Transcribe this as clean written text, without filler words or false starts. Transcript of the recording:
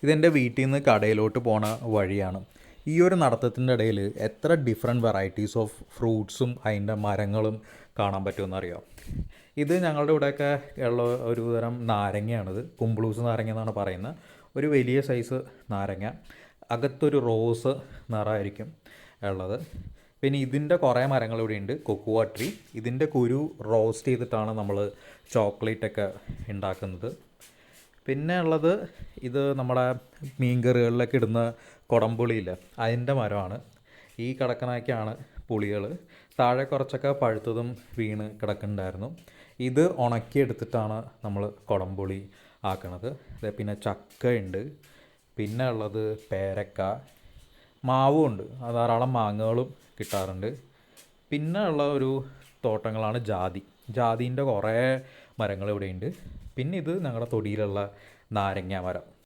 ഇതെൻ്റെ വീട്ടിൽ നിന്ന് കടയിലോട്ട് പോണ വഴിയാണ്. ഈ ഒരു നടത്തത്തിൻ്റെ ഇടയിൽ എത്ര ഡിഫറെൻറ്റ് വെറൈറ്റീസ് ഓഫ് ഫ്രൂട്ട്സും അതിൻ്റെ മരങ്ങളും കാണാൻ പറ്റുമെന്നറിയാം. ഇത് ഞങ്ങളുടെ ഇവിടെയൊക്കെ ഉള്ള ഒരു തരം നാരങ്ങയാണിത്. കുംബ്ലൂസ് നാരങ്ങ എന്നാണ് പറയുന്നത്. ഒരു വലിയ സൈസ് നാരങ്ങ, അകത്തൊരു റോസ് നിറമായിരിക്കും ഉള്ളത്. പിന്നെ ഇതിൻ്റെ കുറേ മരങ്ങൾ ഇവിടെയുണ്ട്. കൊക്കുവ ട്രീ. ഇതിൻ്റെ കുരു റോസ്റ്റ് ചെയ്തിട്ടാണ് നമ്മൾ ചോക്ലേറ്റൊക്കെ ഉണ്ടാക്കുന്നത്. പിന്നെ ഉള്ളത് ഇത് നമ്മുടെ മീൻകറികളിലൊക്കെ ഇടുന്ന കുടംപുളിയില്ല, അതിൻ്റെ മരമാണ്. ഈ കിടക്കണൊക്കെയാണ് പുളികൾ. താഴെ കുറച്ചൊക്കെ പഴുത്തതും വീണ് കിടക്കുന്നുണ്ടായിരുന്നു. ഇത് ഉണക്കിയെടുത്തിട്ടാണ് നമ്മൾ കുടംപുളി ആക്കണത്. പിന്നെ ചക്ക ഉണ്ട്. പിന്നെ ഉള്ളത് പേരക്ക, മാവും ഉണ്ട്. ധാരാളം മാങ്ങകളും കിട്ടാറുണ്ട്. പിന്നെ ഉള്ള ഒരു തോട്ടങ്ങളാണ് ജാതിൻ്റെ കുറേ മരങ്ങൾ ഇവിടെയുണ്ട്. പിന്നെ ഇത് ഞങ്ങളുടെ തൊടിയിലുള്ള നാരങ്ങ മരം.